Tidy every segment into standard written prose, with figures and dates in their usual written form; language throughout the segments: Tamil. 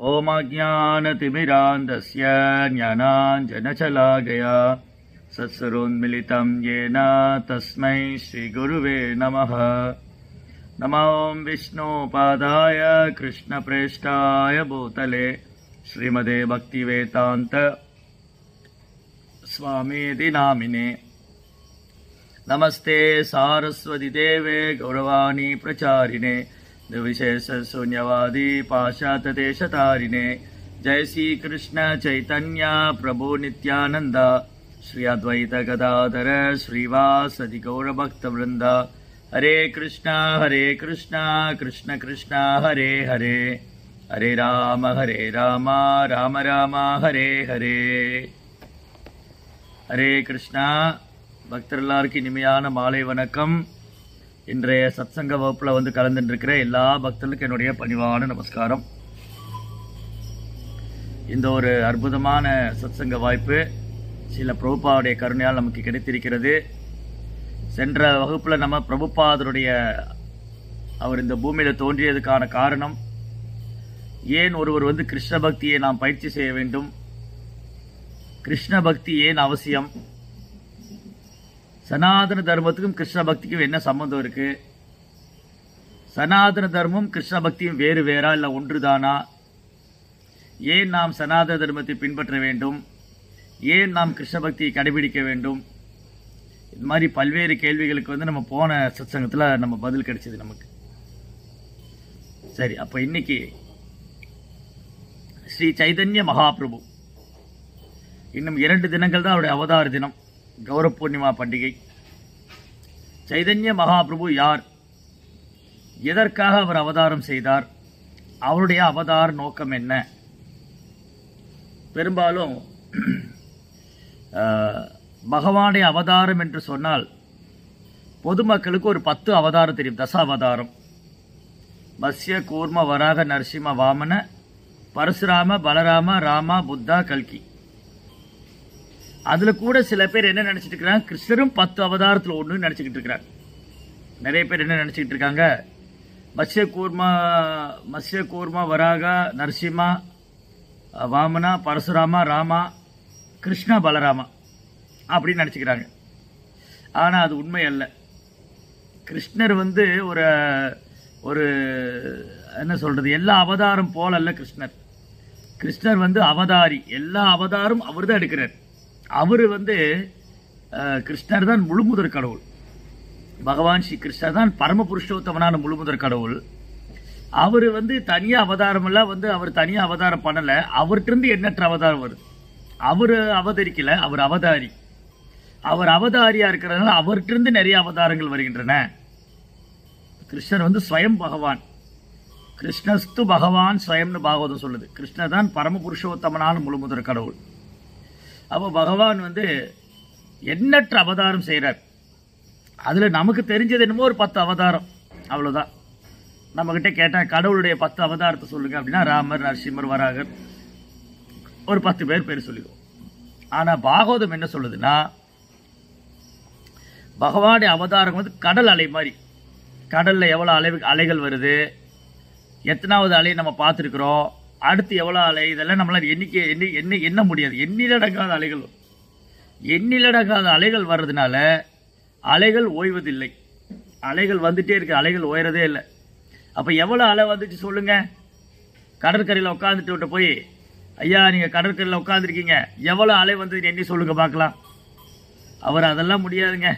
ओम अज्ञानतिमिरान्धस्य ज्ञानाञ्जनशलाकया सत्सरोन्मिलितं येन तस्मै श्रीगुरुवे नमः। नमो विष्णुपादाय कृष्णप्रेष्ठाय भूतले श्रीमते भक्तिवेदान्त स्वामीति नामिने। नमस्ते सारस्वती देवे गौरवाणी प्रचारिणे निर्विशेष शून्यवादी पाश्चात्यदेशतारिणे। जय श्री कृष्ण चैतन्य प्रभु नित्यानंद श्री अद्वैत गदाधर श्रीवासदि गौरभक्तवृंद। हरे कृष्णा कृष्ण कृष्ण हरे हरे, हरे राम राम राम हरे हरे। हरे कृष्णा பக்தர்களுக்கு இனிமையான மாலை வணக்கம். இன்றைய சத்சங்க வகுப்புல கலந்துருக்கிற எல்லா பக்தர்களுக்கும் என்னுடைய பணிவான நமஸ்காரம். இந்த ஒரு அற்புதமான சத்சங்க வாய்ப்பு சில பிரபுபாவுடைய கருணையால் நமக்கு கிடைத்திருக்கிறது. சென்ற வகுப்புல நம்ம பிரபுபாதருடைய அவர் இந்த பூமியில தோன்றியதுக்கான காரணம், ஏன் ஒருவர் கிருஷ்ண பக்தியை நாம் பயிற்சி செய்ய வேண்டும், கிருஷ்ண பக்தி ஏன் அவசியம், சனாதன தர்மத்துக்கும் கிருஷ்ண பக்திக்கும் என்ன சம்பந்தம் இருக்கு, சனாதன தர்மம் கிருஷ்ண பக்தியும் வேறு வேறா இல்ல ஒன்றுதானா, ஏன் நாம் சனாதன தர்மத்தை பின்பற்ற வேண்டும், ஏன் நாம் கிருஷ்ண பக்தியை கடைபிடிக்க வேண்டும், இது மாதிரி பல்வேறு கேள்விகளுக்கு நம்ம போன சத்சங்கத்துல நம்ம பதில் கிடைச்சது நமக்கு. சரி, அப்ப இன்னைக்கு ஸ்ரீ சைதன்ய மகாபிரபு இன்னும் 2 தினங்கள் தான் அவருடைய அவதார தினம், கௌர பூர்ணிமா பண்டிகை. சைதன்ய மகாபிரபு யார், எதற்காக அவர் அவதாரம் செய்தார், அவருடைய அவதார நோக்கம் என்ன? பெரும்பாலும் பகவானுடைய அவதாரம் என்று சொன்னால் பொதுமக்களுக்கு ஒரு 10 அவதாரம் தெரியும், தசாவதாரம். மத்ஸ்ய கூர்ம வராக நரசிம்ம வாமன பரசுராம பலராம ராமா புத்தா கல்கி. அதுல கூட சில பேர் என்ன நினைச்சிட்டு இருக்காங்க, கிருஷ்ணரும் 10 அவதாரத்துல ஒண்ணு நினைச்சுக்கிட்டு இருக்கிறாங்க. நிறைய பேர் என்ன நினைச்சுக்கிட்டு இருக்காங்க, மத்ஸ்ய கூர்மா வராகா நரசிம்மா வாமனா பரசுராமா ராமா கிருஷ்ணா பலராமா அப்படின்னு நினைச்சுக்கிறாங்க. ஆனா அது உண்மை அல்ல. கிருஷ்ணர் ஒரு ஒரு என்ன சொல்றது, எல்லா அவதாரம் போல அல்ல கிருஷ்ணர். கிருஷ்ணர் அவதாரி, எல்லா அவதாரம் அவர் தான் எடுக்கிறார். அவரு கிருஷ்ணர் தான் முழுமுதற் கடவுள். பகவான் ஸ்ரீ கிருஷ்ணர் தான் பரம புருஷோத்தமனான முழுமுதற் கடவுள். அவரு தனியா அவதாரம் எல்லாம் அவர் தனியா அவதாரம் பண்ணல, அவர்கிட்ட எண்ணற்ற அவதாரம் வருது. அவரு அவதரிக்கல, அவர் அவதாரி. அவர் அவதாரியா இருக்கிறதுனால அவர்கிட்ட நிறைய அவதாரங்கள் வருகின்றன. கிருஷ்ணர் ஸ்வயம் பகவான், கிருஷ்ணஸ்து பகவான் ஸ்வயம்னு பாகவதம் சொல்லுது. கிருஷ்ணர் தான் பரம புருஷோத்தமனான முழுமுதற் கடவுள். அப்போ பகவான் எண்ணற்ற அவதாரம் செய்கிறார். அதுல நமக்கு தெரிஞ்சது என்னமோ ஒரு 10 அவதாரம், அவ்வளவுதான். நம்ம கிட்ட கேட்டா கடவுளுடைய 10 அவதாரத்தை சொல்லுங்க அப்படின்னா ராமர் நரசிம்மர் வராகர் ஒரு 10 பேர் சொல்லிடுவோம். ஆனா பாகவதம் என்ன சொல்லுதுன்னா, பகவானுடைய அவதாரம் கடல் அலை மாதிரி. கடல்ல எவ்வளவு அலைகள் வருது, எத்தனாவது அலை நம்ம பார்த்துருக்கிறோம், அடுத்து எவ்வளவு அலை, இதெல்லாம் நம்மளால எண்ண முடியாது. எண்ணிலடங்காத அலைகள் வர்றதுனால அலைகள் ஓய்வதில்லை. அலைகள் வந்துட்டே இருக்கு, அலைகள் ஓயறதே இல்லை. அப்ப எவ்வளவு அலை வந்துச்சு சொல்லுங்க. கடற்கரையில் உட்காந்துட்டு விட்டு போய், ஐயா நீங்க கடற்கரையில் உட்காந்துருக்கீங்க, எவ்வளவு அலை வந்து எண்ணி சொல்லுங்க பார்க்கலாம். அவர் அதெல்லாம் முடியாதுங்க.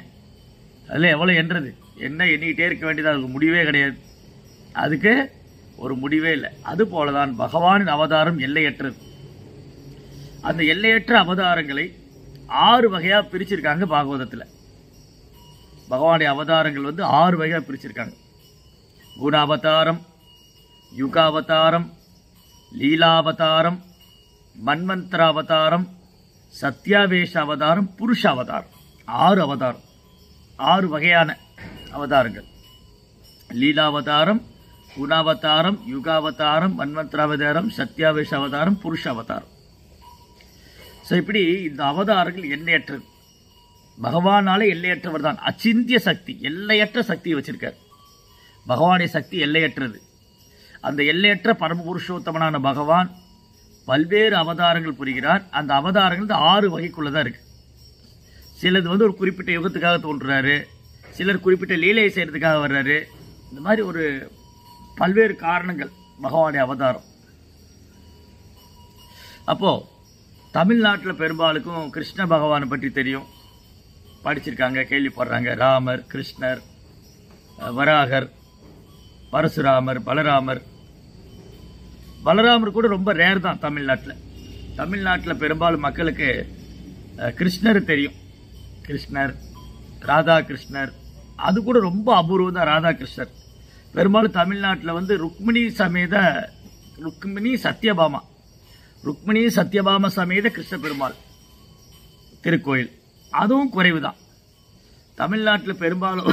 அதுல எவ்வளவு எண்றது, என்ன எண்ணிக்கிட்டே இருக்க வேண்டியது, அதுக்கு முடிவே கிடையாது. அதுக்கு ஒரு முடிவே இல்லை. அது போலதான் பகவானின் அவதாரம் எல்லையற்றது. அந்த எல்லையற்ற அவதாரங்களை 6 வகையா பிரிச்சிருக்காங்க பாகவதத்துல. பகவானுடைய அவதாரங்கள் 6 வகையா பிரிச்சிருக்காங்க. குணாவதாரம், யுகாவதாரம், லீலாவதாரம், மன்வந்தராவதாரம், சத்யாவேஷ அவதாரம், புருஷ அவதாரம். 6 அவதாரம், 6 வகையான அவதாரங்கள். லீலாவதாரம், குணாவதாரம், யுகாவதாரம், மன்வந்தராவதாரம், சத்யாவேஷ அவதாரம், புருஷ அவதாரம். இப்படி இந்த அவதாரங்கள் எல்லையற்றது. பகவானால எல்லையற்றவர் தான். அச்சிந்திய சக்தி, எல்லையற்ற சக்தியை வச்சிருக்கார். பகவானுடைய சக்தி எல்லையற்றது. அந்த எல்லையற்ற பரமபுருஷோத்தமனான பகவான் பல்வேறு அவதாரங்கள் புரிகிறார். அந்த அவதாரங்கள் 6 வகைக்குள்ள தான் இருக்கு. சிலது வந்து ஒரு குறிப்பிட்ட யுகத்துக்காக தோன்றுறாரு, சிலர் குறிப்பிட்ட லீலையை செய்யறதுக்காக வர்றாரு. இந்த மாதிரி ஒரு பல்வேறு காரணங்கள் பகவானுடைய அவதாரம். அப்போ தமிழ்நாட்டில் பெரும்பாலுக்கும் கிருஷ்ண பகவானை பற்றி தெரியும், படிச்சிருக்காங்க, கேள்விப்படுறாங்க. ராமர், கிருஷ்ணர், வராகர், பரசுராமர், பலராமர். பலராமர் கூட ரொம்ப ரேர் தான் தமிழ்நாட்டில். தமிழ்நாட்டில் பெரும்பாலும் மக்களுக்கு கிருஷ்ணர் தெரியும். கிருஷ்ணர், ராதா கிருஷ்ணர், அது கூட ரொம்ப அபூர்வம் தான். ராதா கிருஷ்ணர் பெரும்பாலும் தமிழ்நாட்டில் வந்து ருக்மிணி சத்யபாமா சமேத கிருஷ்ண பெருமாள் திருக்கோயில், அதுவும் குறைவு தான். தமிழ்நாட்டில் பெரும்பாலும்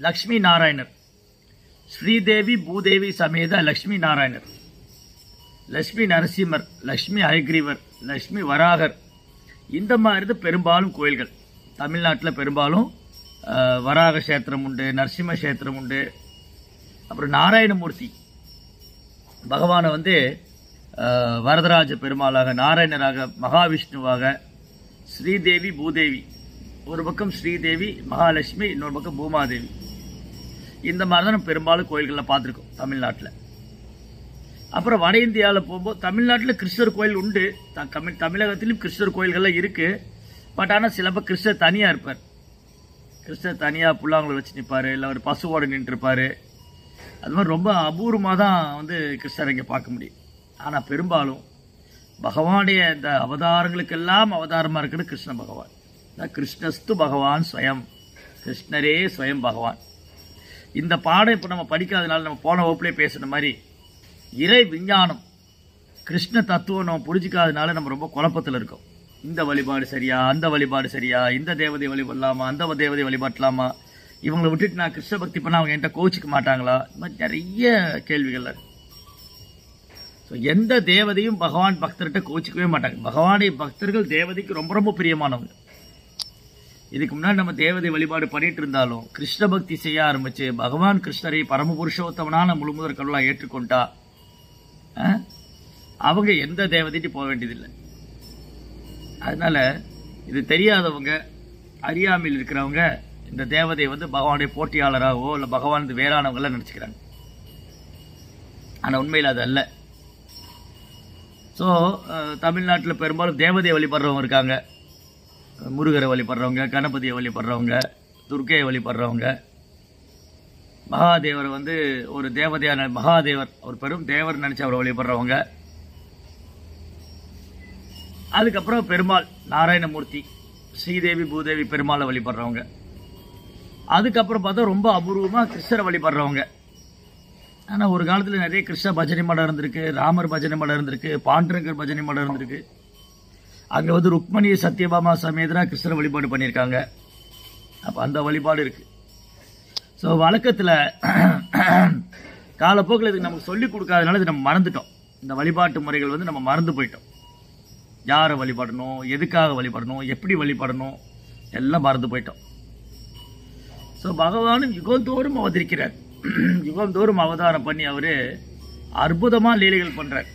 லக்ஷ்மி நாராயணர், ஸ்ரீதேவி பூதேவி சமேத லக்ஷ்மி நாராயணர், லக்ஷ்மி நரசிம்மர், லக்ஷ்மி ஹயக்ரீவர், லக்ஷ்மி வராகர், இந்த மாதிரி பெரும்பாலும் கோயில்கள் தமிழ்நாட்டில். பெரும்பாலும் வராக கஷேத்திரம் உண்டு, நரசிம்ம கஷேத்திரம் உண்டு. அப்புறம் நாராயணமூர்த்தி பகவானை வந்து வரதராஜ பெருமாளாக, நாராயணராக, மகாவிஷ்ணுவாக, ஸ்ரீதேவி பூதேவி, ஒரு பக்கம் ஸ்ரீதேவி மகாலட்சுமி, இன்னொரு பக்கம் பூமாதேவி, இந்த மாதிரி தான் நம்ம பெரும்பாலும் கோயில்களில் பார்த்துருக்கோம் தமிழ்நாட்டில். அப்புறம் வட இந்தியாவில் போகும்போது தமிழ்நாட்டில் கிருஷ்ணர் கோயில் உண்டு, தமிழகத்திலும் கிருஷ்ணர் கோயில்கள்லாம் இருக்குது. பட் ஆனால் சிலப்போ கிருஷ்ணர் தனியாக இருப்பார். கிருஷ்ணர் தனியாக புல்லாங்களை வச்சு நிற்பார், இல்லை ஒரு பசுவோடு நின்றுருப்பார். அது மாதிரி ரொம்ப அபூர்வமாக தான் வந்து கிருஷ்ணர் இங்கே பார்க்க முடியும். ஆனால் பெரும்பாலும் பகவானுடைய இந்த அவதாரங்களுக்கெல்லாம் அவதாரமாக இருக்கிறது கிருஷ்ண பகவான். கிருஷ்ணஸ்து பகவான் ஸ்வயம், கிருஷ்ணரே ஸ்வயம் பகவான். இந்த பாடம் இப்போ நம்ம படிக்காதனால, நம்ம போன வகுப்புலேயே பேசுன மாதிரி இறை விஞ்ஞானம், கிருஷ்ண தத்துவம் நம்ம புரிஞ்சிக்காதனால நம்ம ரொம்ப குழப்பத்தில் இருக்கோம். இந்த வழிபாடு சரியா, அந்த வழிபாடு சரியா, இந்த தேவதை வழிபடலாமா, அந்த தேவதை வழிபாட்டலாமா, இவங்களை விட்டுட்டு நான் கிருஷ்ண பக்தி பண்ண அவங்க என்கிட்ட கோச்சிக்க மாட்டாங்களா, இந்த மாதிரி நிறைய கேள்விகள் இருக்கு. ஸோ எந்த தேவதையும் பகவான் பக்தர்கிட்ட கோச்சிக்கவே மாட்டாங்க. பகவானுடைய பக்தர்கள் தேவதைக்கு ரொம்ப ரொம்ப பிரியமானவங்க. இதுக்கு முன்னாடி நம்ம தேவதை வழிபாடு பண்ணிட்டு இருந்தாலும் கிருஷ்ண பக்தி செய்ய ஆரம்பிச்சு பகவான் கிருஷ்ணரை பரமபுருஷோத்தமனான முழுமுதற் கடவுளாக ஏற்றுக்கொண்டா அவங்க எந்த தேவதைட்டு போக வேண்டியதில்லை. அதனால இது தெரியாதவங்க, அறியாமையில் இருக்கிறவங்க இந்த தேவதையை வந்து பகவானுடைய போட்டியாளராகவோ இல்லை பகவான் வேறானவங்கள நினச்சிக்கிறாங்க. ஆனால் உண்மையில் அது அல்ல. ஸோ தமிழ்நாட்டில் பெரும்பாலும் தேவதையை வழிபடுறவங்க இருக்காங்க. முருகரை வழிபடுறவங்க, கணபதியை வழிபடுறவங்க, துர்க்கையை வழிபடுறவங்க, மகாதேவரை வந்து ஒரு தேவதையான மகாதேவர், ஒரு பெரும் தேவர் நினச்சி அவரை வழிபடுறவங்க. அதுக்கப்புறம் பெருமாள் நாராயணமூர்த்தி, ஸ்ரீதேவி பூதேவி பெருமாளை வழிபடுறவங்க. அதுக்கப்புறம் பார்த்தா ரொம்ப அபூர்வமாக கிருஷ்ணரை வழிபடுறவங்க. ஆனால் ஒரு காலத்தில் நிறைய கிருஷ்ண பஜனை மடம் இருந்திருக்கு, ராமர் பஜனை மடம் இருந்திருக்கு, பாண்டரங்கர் பஜனை மடம் இருந்திருக்கு. அங்கே வந்து ருக்மணி சத்யபாமா சமேதராக கிருஷ்ணரை வழிபாடு பண்ணியிருக்காங்க. அப்போ அந்த வழிபாடு இருக்கு. ஸோ வழக்கத்தில் காலப்போக்கில் இதுக்கு நமக்கு சொல்லிக் கொடுக்காதனால இது நம்ம மறந்துட்டோம். இந்த வழிபாட்டு முறைகள் வந்து நம்ம மறந்து போயிட்டோம். யாரை வழிபடணும், எதுக்காக வழிபடணும், எப்படி வழிபடணும் எல்லாம் மறந்து போயிட்டோம். ஸோ பகவானும் யுகந்தோறும் அவதரிக்கிறார். யுகந்தோறும் அவதாரம் பண்ணி அவர் அற்புதமாக லீலைகள் பண்ணுறார்.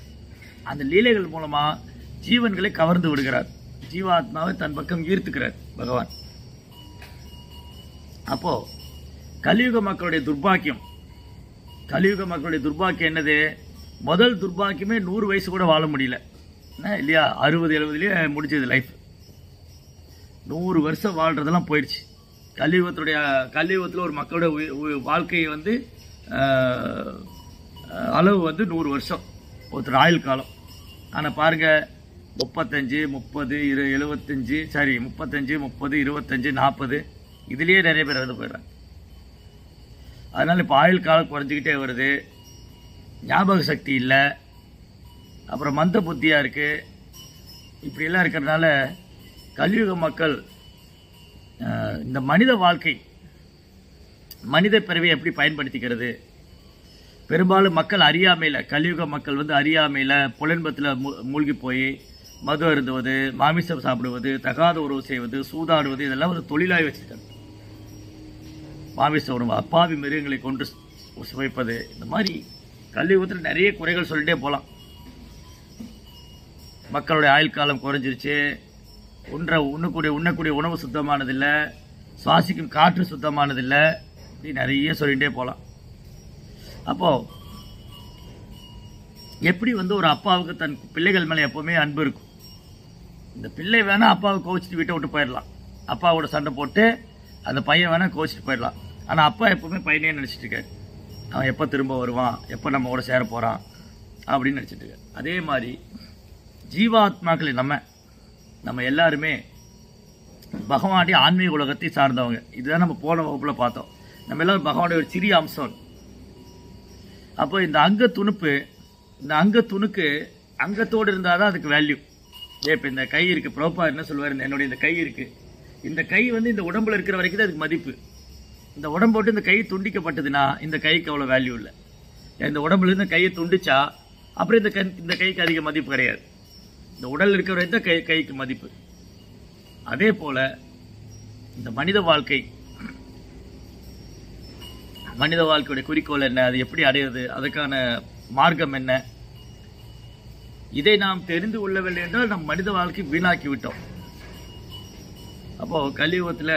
அந்த லீலைகள் மூலமாக ஜீவன்களை கவர்ந்து விடுகிறார், ஜீவாத்மாவை தன் பக்கம் ஈர்த்துக்கிறார் பகவான். அப்போ கலியுக மக்களுடைய துர்பாக்கியம் என்னது? முதல் துர்பாக்கியமே 100 வயசு கூட வாழ முடியல இல்லையா? 60-70லயே முடிச்சது லைஃப். 100 வருஷம் வாழ்றதெல்லாம் போயிடுச்சு. கலியுகத்தில் ஒரு மக்களோட வாழ்க்கையை வந்து அளவு வந்து 100 வருஷம் ஒருத்தர் ஆயுள் காலம். ஆனால் பாருங்க 35, 30, 75, 35, 30, 25, 40 இதுலேயே நிறைய பேர் இறந்து போயிடுறாங்க. அதனால் இப்போ ஆயுள் காலம் குறைஞ்சிக்கிட்டே வருது. ஞாபக சக்தி இல்லை, அப்புறம் மந்த புத்தியாக இருக்குது. இப்படியெல்லாம் இருக்கிறதுனால கலியுக மக்கள் இந்த மனித வாழ்க்கை, மனித பிறவியை எப்படி பயன்படுத்திக்கிறது? பெரும்பாலும் மக்கள் அறியாமையில், கலியுக மக்கள் வந்து அறியாமையில் புலன்பத்தில் மூழ்கி போய் மது அருந்துவது, மாமிசம் சாப்பிடுவது, தகாத உறவு செய்வது, சூதாடுவது, இதெல்லாம் ஒரு தொழிலாக வச்சுருக்காங்க. மாமிச உணவு, அப்பாவி மிருகங்களை கொண்டு சுவைப்பது, இந்த மாதிரி கலியுகத்தில் நிறைய குறைகள் சொல்லிட்டே போகலாம். மக்களுடைய ஆயுள் காலம் குறைஞ்சிருச்சு, உண்ணக்கூடிய உணவு சுத்தமானதில்லை, சுவாசிக்கும் காற்று சுத்தமானதில்லை, இப்படி நிறைய சொல்லிகிட்டே போகலாம். அப்போது எப்படி ஒரு அப்பாவுக்கு தன் பிள்ளைகள் மேலே எப்போவுமே அன்பு இருக்கும். இந்த பிள்ளை வேணால் அப்பாவை கோச்சிட்டு வீட்டை விட்டு போயிடலாம், அப்பாவோட சண்டை போட்டு அந்த பையன் வேணால் கோச்சிட்டு போயிடலாம். ஆனால் அப்பா எப்போவுமே பையனே நினச்சிட்டு இருக்காரு, அவன் எப்போ திரும்ப வருவான், எப்போ நம்ம கூட சேர போகிறான் அப்படின்னு நினச்சிட்டு இருக்காரு. அதே மாதிரி ஜீவாத்மாக்களை நம்ம எல்லாருமே பகவானுடைய ஆன்மீக உலகத்தை சார்ந்தவங்க. இதுதான் நம்ம போன வகுப்பில் பார்த்தோம். நம்ம எல்லாரும் பகவானுடைய ஒரு சிறிய அம்சம். அப்போ இந்த அங்கத்துணுக்கு அங்கத்தோடு இருந்தால் தான் அதுக்கு வேல்யூ. இப்போ இந்த கை இருக்குது, ப்ரோப்பா என்ன சொல்லுவார், என்னுடைய இந்த கை இருக்குது, இந்த கை இந்த உடம்புல இருக்கிற வரைக்கும் தான் அதுக்கு மதிப்பு. இந்த உடம்பு போட்டு இந்த கை துண்டிக்கப்பட்டதுன்னா இந்த கைக்கு அவ்வளோ வேல்யூ இல்லை. இந்த உடம்புல இருந்து கையை துண்டிச்சா அப்புறம் இந்த கைக்கு அதிக மதிப்பு கிடையாது. இந்த உடல் இருக்கிற வரைக்கும் தான் கைக்கு மதிப்பு. அதே போல இந்த மனித வாழ்க்கையுடைய குறிக்கோள் என்ன, அது எப்படி அடையிறது, அதுக்கான மார்க்கம் என்ன, இதை நாம் தெரிந்து கொள்ளவில்லை என்றால் நம் மனித வாழ்க்கை வீணாக்கி விட்டோம். அப்போ கலியுகத்தில்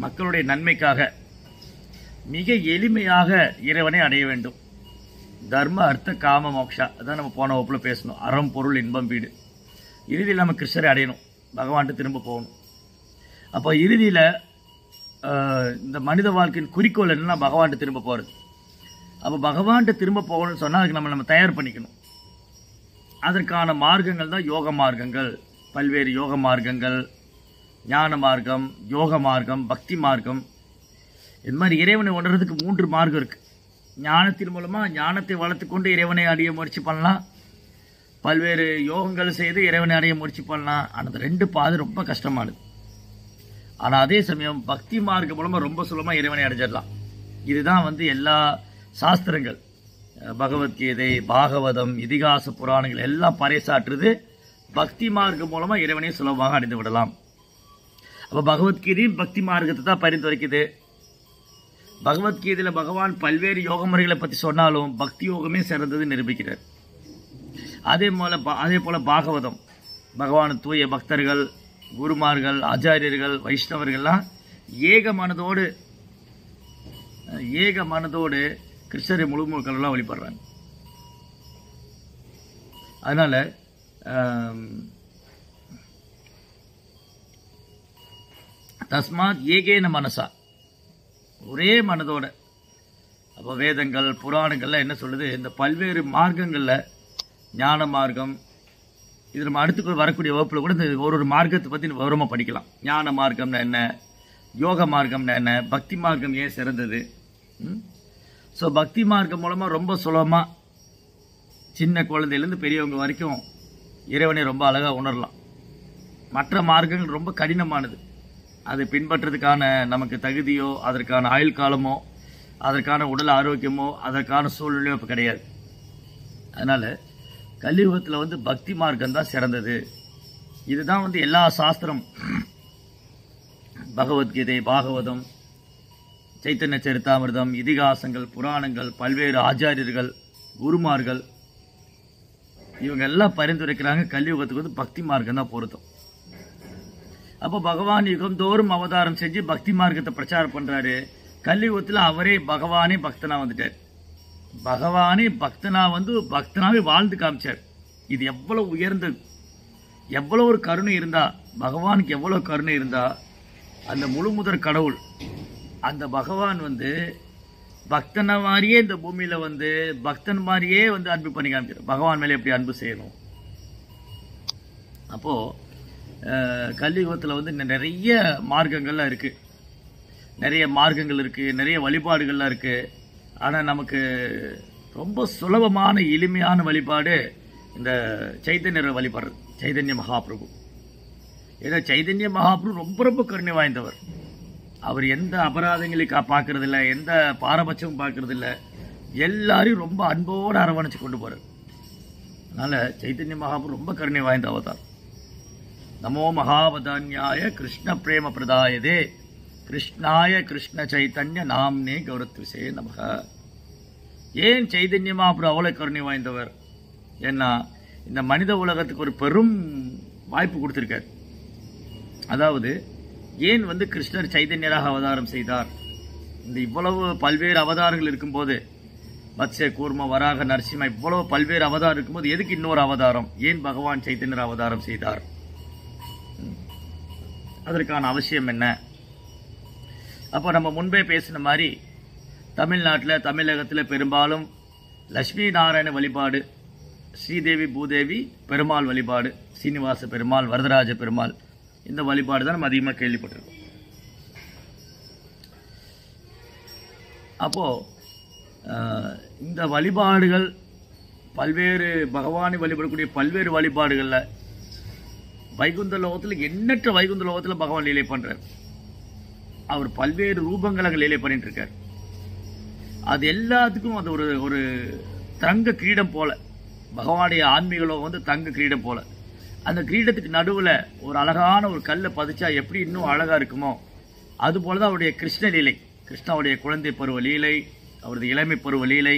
மக்களுடைய நன்மைக்காக மிக எளிமையாக இறைவனை அடைய வேண்டும். தர்ம அர்த்த காம மோக்ஷா, அதான் நம்ம போன வகுப்புல பேசணும். அறம் பொருள் இன்பம் வீடு. இறுதியில் நம்ம கிருஷ்ணரை அடையணும், பகவான்கிட்ட திரும்ப போகணும். அப்போ இறுதியில் இந்த மனித வாழ்க்கையின் குறிக்கோள் என்னன்னா பகவான்கிட்ட திரும்ப போகிறது. அப்போ பகவான்கிட்ட திரும்ப போகணும்னு சொன்னால் அதுக்கு நம்ம தயார் பண்ணிக்கணும். அதற்கான மார்க்கங்கள் தான் யோக மார்க்கங்கள், பல்வேறு யோக மார்க்கங்கள், ஞான மார்க்கம், யோக மார்க்கம், பக்தி மார்க்கம். இது மாதிரி இறைவனை உணர்றதுக்கு 3 மார்க்கம் இருக்குது. ஞானத்தின் மூலமாக ஞானத்தை வளர்த்து கொண்டு இறைவனை அடைய முயற்சி பண்ணலாம், பல்வேறு யோகங்கள் செய்து இறைவனை அடைய முயற்சி பண்ணலாம். ஆனால் அந்த 2 பாதை ரொம்ப கஷ்டமானது. ஆனால் அதே சமயம் பக்தி மார்க்கம் மூலமாக ரொம்ப சுலபமாக இறைவனை அடைஞ்சிடலாம். இதுதான் எல்லா சாஸ்திரங்கள், பகவத்கீதை, பாகவதம், இதிகாச புராணங்கள் எல்லாம் பறைசாற்றுது பக்தி மார்க்கம் மூலமாக இறைவனை சுலபமாக அடைந்து விடலாம். அப்போ பகவத்கீதையும் பக்தி மார்க்கத்தை தான் பரிந்துரைக்குது. பகவத்கீதையில் பகவான் பல்வேறு யோக முறைகளை பற்றி சொன்னாலும் பக்தி யோகமே சிறந்தது நிரூபிக்கிறார். அதே போல பாகவதம் பகவான் தூய பக்தர்கள், குருமார்கள், ஆச்சாரியர்கள், வைஷ்ணவர்கள்லாம் ஏக மனதோடு கிருஷ்ணரை முழுமுழுக்கெல்லாம் வழிபடுறாங்க. அதனால தஸ்மாத் ஏகேன மனசா, ஒரே மனதோட. அப்போ வேதங்கள் புராணங்கள்லாம் என்ன சொல்லுது, இந்த பல்வேறு மார்க்கங்களில் ஞான மார்க்கம், இது நம்ம அடுத்து வரக்கூடிய வகுப்பில் கூட இந்த ஒரு மார்க்கத்தை பற்றி விவரமாக படிக்கலாம். ஞான மார்க்கம்னா என்ன, யோக மார்க்கம்னா என்ன, பக்தி மார்க்கம் ஏன் சிறந்தது. ஸோ பக்தி மார்க்கம் மூலமாக ரொம்ப சுலபமாக சின்ன குழந்தையிலேருந்து பெரியவங்க வரைக்கும் இறைவனை ரொம்ப அழகாக உணரலாம். மற்ற மார்க்கங்கள் ரொம்ப கடினமானது. அதை பின்பற்றதுக்கான நமக்கு தகுதியோ, அதற்கான ஆயுள் காலமோ, அதற்கான உடல் ஆரோக்கியமோ, அதற்கான சூழ்நிலையோ இப்போ கிடையாது. அதனால் கலியுகத்தில் பக்தி மார்க்கம் தான் சிறந்தது. இதுதான் எல்லா சாஸ்திரம், பகவத்கீதை, பாகவதம், சைத்தன்ய சரிதாமிர்தம், இதிகாசங்கள், புராணங்கள், பல்வேறு ஆச்சாரியர்கள், குருமார்கள், இவங்க எல்லாம் பரிந்துரைக்கிறாங்க கலியுகத்துக்கு பக்தி மார்க்கம் தான் பொருத்தம். அப்போ பகவான் யுகம் தோறும் அவதாரம் செஞ்சு பக்தி மார்க்கத்தை பிரச்சாரம் பண்றாரு. கலியுகத்தில் அவரே பகவானே பக்தனா வந்துட்டார். பகவானே பக்தனா பக்தனாவே வாழ்ந்து காமிச்சார். இது எவ்வளவு உயர்ந்தது, எவ்வளவு ஒரு கருணை இருந்தா, பகவானுக்கு எவ்வளவு கருணை இருந்தா, அந்த முழு முதற் கடவுள் அந்த பகவான் பக்தனை மாதிரியே இந்த பூமியில பக்தன் மாதிரியே அன்பு பண்ணி காமிக்கிறார். பகவான் மேலே எப்படி அன்பு செய்யணும். அப்போ கலியுகத்தில் நிறைய மார்க்கங்கள்லாம் இருக்கு, நிறைய மார்க்கங்கள் இருக்கு, நிறைய வழிபாடுகள்லாம் இருக்கு. ஆனால் நமக்கு ரொம்ப சுலபமான எளிமையான வழிபாடு இந்த சைத்தன்யரை வழிபாடுறது, சைதன்ய மகாபிரபு. ஏன்னா சைதன்ய மகாபிரபு ரொம்ப ரொம்ப கருணை வாய்ந்தவர். அவர் எந்த அபராதங்களையும் பார்க்கறதில்ல, எந்த பாரபட்சமும் பார்க்கறதில்ல, எல்லாரையும் ரொம்ப அன்போடு அரவணைச்சு கொண்டு போறார். அதனால சைத்தன்ய மகாபிரபு ரொம்ப கருணை வாய்ந்த அவதார். நமோ மகாவதான்யாய கிருஷ்ண பிரேம பிரதாயதே கிருஷ்ணாய கிருஷ்ண சைத்தன்ய நாம்னே கௌரத்விசே நமக. ஏன் சைதன்ய மகாபிரபு அவ்வளவு கருணை வாய்ந்தவர்? ஏன்னா இந்த மனித உலகத்துக்கு ஒரு பெரும் வாய்ப்பு கொடுத்திருக்கார். அதாவது ஏன் கிருஷ்ணர் சைதன்யராக அவதாரம் செய்தார்? இந்த இவ்வளவு பல்வேறு அவதாரங்கள் இருக்கும்போது, மத்ஸ்ய கூர்ம வராக நரசிம்ம இவ்வளவு பல்வேறு அவதாரம் இருக்கும்போது எதுக்கு இன்னொரு அவதாரம்? ஏன் பகவான் சைத்தன்யர் அவதாரம் செய்தார்? அதற்கான அவசியம் என்ன? அப்போ நம்ம முன்பே பேசின மாதிரி தமிழ்நாட்டில் தமிழகத்தில் பெரும்பாலும் லட்சுமி நாராயண வழிபாடு, ஸ்ரீதேவி பூதேவி பெருமாள் வழிபாடு, சீனிவாச பெருமாள், வரதராஜ பெருமாள், இந்த வழிபாடு தான் நம்ம அதிகமாக கேள்விப்பட்டிருக்கோம். அப்போ இந்த வழிபாடுகள் பல்வேறு பகவானை வழிபடக்கூடிய பல்வேறு வழிபாடுகளில் வைகுந்த லோகத்தில் எண்ணற்ற வைகுந்த லோகத்தில் பகவான் லீலை பண்றார். அவர் பல்வேறு ரூபங்களை லீலை பண்ணிட்டு இருக்கார். அது எல்லாத்துக்கும் அது ஒரு தங்க கிரீடம் போல, பகவானுடைய ஆன்மீக லோகம் தங்க கிரீடம் போல. அந்த கிரீடத்துக்கு நடுவில் ஒரு அழகான ஒரு கல்லை பதிச்சா எப்படி இன்னும் அழகா இருக்குமோ அது போலதான் அவருடைய கிருஷ்ண லீலை, கிருஷ்ணாவுடைய குழந்தை பருவ லீலை, அவரது இளமை பருவ லீலை,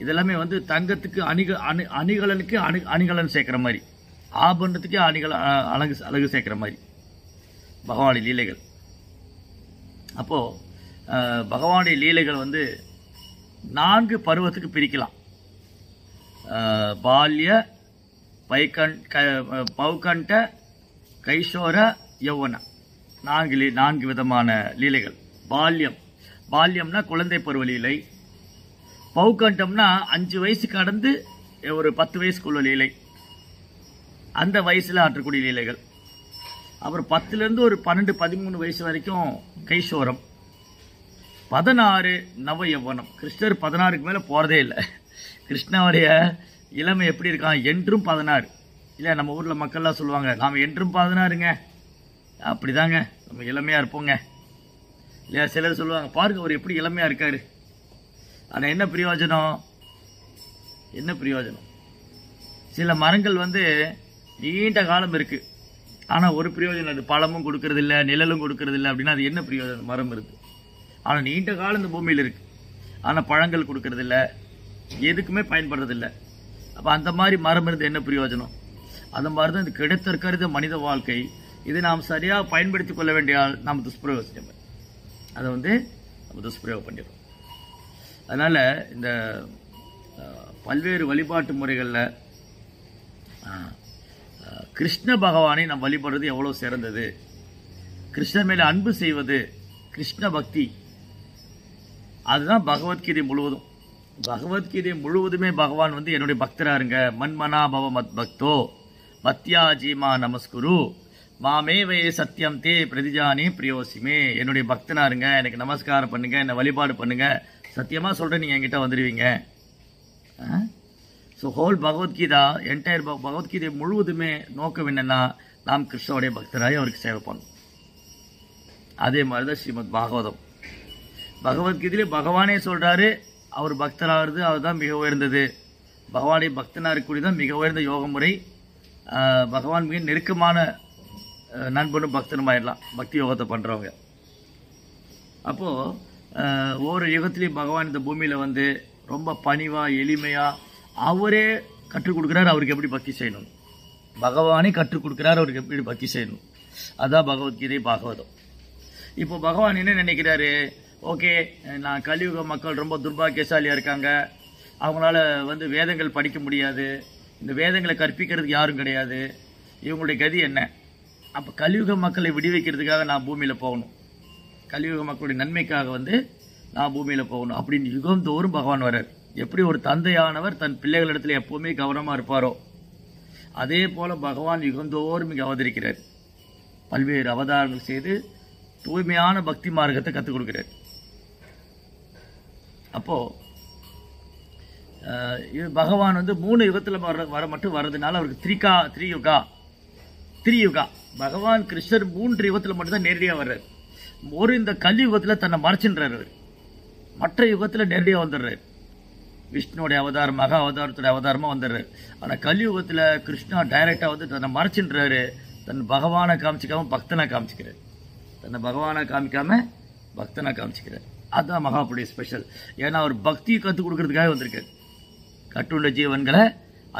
இதெல்லாமே தங்கத்துக்கு அணிகலனுக்கு அணிகலன் சேர்க்கிற மாதிரி, ஆபரணத்துக்கு அழகு சேர்க்கிற மாதிரி பகவானுடைய லீலைகள். அப்போ பகவானுடைய லீலைகள் 4 பருவத்துக்கு பிரிக்கலாம். பால்ய, பௌகண்ட, கைஷோர, யௌவன, 4 விதமான லீலைகள். பால்யம்னா குழந்தை பருவ லீலை. பௌகண்டம்னா 5 வயசு கடந்து ஒரு 10 வயசுக்குள்ள லீலை, அந்த வயசுல ஆற்றக்கூடிய லீலைகள். அப்புறம் 10லேருந்து ஒரு 12, 13 வயசு வரைக்கும் கைஷோரம். 16 நவ யௌவனம். கிருஷ்ணர் 16க்கு மேல போறதே இல்லை. கிருஷ்ணனுடைய இளமை எப்படி இருக்கான்? என்றும் 16. இல்லை, நம்ம ஊர்ல மக்கள்லாம் சொல்லுவாங்க, நாம என்றும் 16ங்க, அப்படிதாங்க நம்ம இளமையா இருப்போங்க. இல்லையா? சிலர் சொல்லுவாங்க, பாருங்க அவர் எப்படி இளமையா இருக்காரு. ஆனா என்ன பிரயோஜனம்? என்ன பிரயோஜனம்? சில மரங்கள் நீண்ட காலம் இருக்கு, ஆனா ஒரு பிரயோஜனம், அது பழமும் கொடுக்கறது இல்லை, நிழலும் கொடுக்கறது இல்லை. அப்படின்னா அது என்ன பிரயோஜனம்? மரம் இருக்கு, ஆனா நீண்ட காலம் இந்த பூமியில் இருக்கு, ஆனா பழங்கள் கொடுக்கறது இல்லை, எதுக்குமே பயன்படுறது இல்லை. அப்ப அந்த மாதிரி மரம் இருந்து என்ன பிரயோஜனம்? அந்த மாதிரி தான் இது கிடைத்திருக்கிறது மனித வாழ்க்கை. இதை நாம் சரியா பயன்படுத்திக் கொள்ள வேண்டியால் நாம் துஷ்பிரயோகம், அதை நம்ம துஷ்பிரயோகம் பண்ணிடுறோம். அதனால இந்த பல்வேறு வழிபாட்டு முறைகளில் கிருஷ்ண பகவானை நாம் வழிபடுறது எவ்வளவு சிறந்தது. கிருஷ்ணர் மேல அன்பு செய்வது, கிருஷ்ண பக்தி, அதுதான் பகவத்கீதை முழுவதும். பகவத்கீதை முழுவதுமே பகவான் என்னுடைய பக்தரா இருங்க, மன்மனா பவ மத் பக்தோ மத்யா ஜீமா நமஸ்குரு மாமேவே சத்தியம் தே பிரதிஜானி பிரியோசிமே. என்னுடைய பக்தனா இருங்க, எனக்கு நமஸ்காரம் பண்ணுங்க, என்னை வழிபாடு பண்ணுங்க, சத்தியமா சொல்றேன் நீங்க என்கிட்ட வந்துடுவீங்க. So whole Bhagavad Gita, entire Bhagavad Gita முழுவதுமே நோக்கம் என்னன்னா, நாம் கிருஷ்ணனுடைய பக்தராய் அவருக்கு சேவை பண்ணணும். அதே மாதிரிதான் ஸ்ரீமத் பாகவதம். பகவத்கீதையிலே பகவானே சொல்றாரு, அவர் பக்தராகிறது அதுதான் மிக உயர்ந்தது. பகவானுடைய பக்தனா இருக்கக்கூடியதான் மிக உயர்ந்த யோக முறை. பகவான் மிக நெருக்கமான நண்பனும் பக்தனும் ஆயிடலாம் பக்தி யோகத்தை பண்றவங்க. அப்போ ஒவ்வொரு யுகத்திலையும் பகவான் இந்த பூமியில ரொம்ப பணிவா எளிமையா அவரே கற்றுக் கொடுக்கிறார் அவருக்கு எப்படி பக்தி செய்யணும். பகவானே கற்றுக் கொடுக்கிறார் அவருக்கு எப்படி பக்தி செய்யணும். அதான் பகவத்கீதை பாகவதம். இப்போ பகவான் என்ன நினைக்கிறாரு? ஓகே, நான் கலியுக மக்கள் ரொம்ப துர்பாக்கியசாலியா இருக்காங்க, அவங்களால வேதங்கள் படிக்க முடியாது, இந்த வேதங்களை கற்பிக்கிறதுக்கு யாரும் கிடையாது, இவங்களுடைய கதி என்ன? அப்போ கலியுக மக்களை விடுவிக்கிறதுக்காக நான் பூமியில போகணும், கலியுக மக்களுடைய நன்மைக்காக நான் பூமியில போகணும் அப்படின்னு யுகந்தோறும் பகவான் வர்றார். எப்படி ஒரு தந்தையானவர் தன் பிள்ளைகளிடத்துல எப்பவுமே கவனமா இருப்பாரோ, அதே போல பகவான் யுகந்தோறும் இங்கே அவதரிக்கிறார். பல்வேறு அவதாரங்கள் செய்து தூய்மையான பக்தி மார்க்கத்தை கற்றுக் கொடுக்கிறார். அப்போ பகவான் 3 யுகத்துல வர மட்டும் வர்றதுனால அவருக்கு திரியுகா. பகவான் கிருஷ்ணர் 3 யுகத்துல மட்டும் தான் நேரடியா வர்றாரு. இந்த கலியுகத்துல தன்னை மறைச்சுன்றாரு, மற்ற யுகத்துல நேரடியா வந்துடுறாரு. விஷ்ணுடைய அவதாரம், மகா அவதாரத்துடைய அவதாரமா வந்துடுறாரு. ஆனா கலியுகத்துல கிருஷ்ணா டைரக்டா தன்னை மறைச்சுன்றாரு. தன் பகவானை காமிச்சிக்காம பக்தனை காமிச்சுக்கிறார், தன்னை பகவானை காமிக்காம பக்தனை காமிச்சுக்கிறார். அதுதான் மகாபுருடைய ஸ்பெஷல். ஏன்னா அவர் பக்தியை கற்றுக் கொடுக்கறதுக்காக வந்திருக்காரு. கட்டுண்ட ஜீவன்களை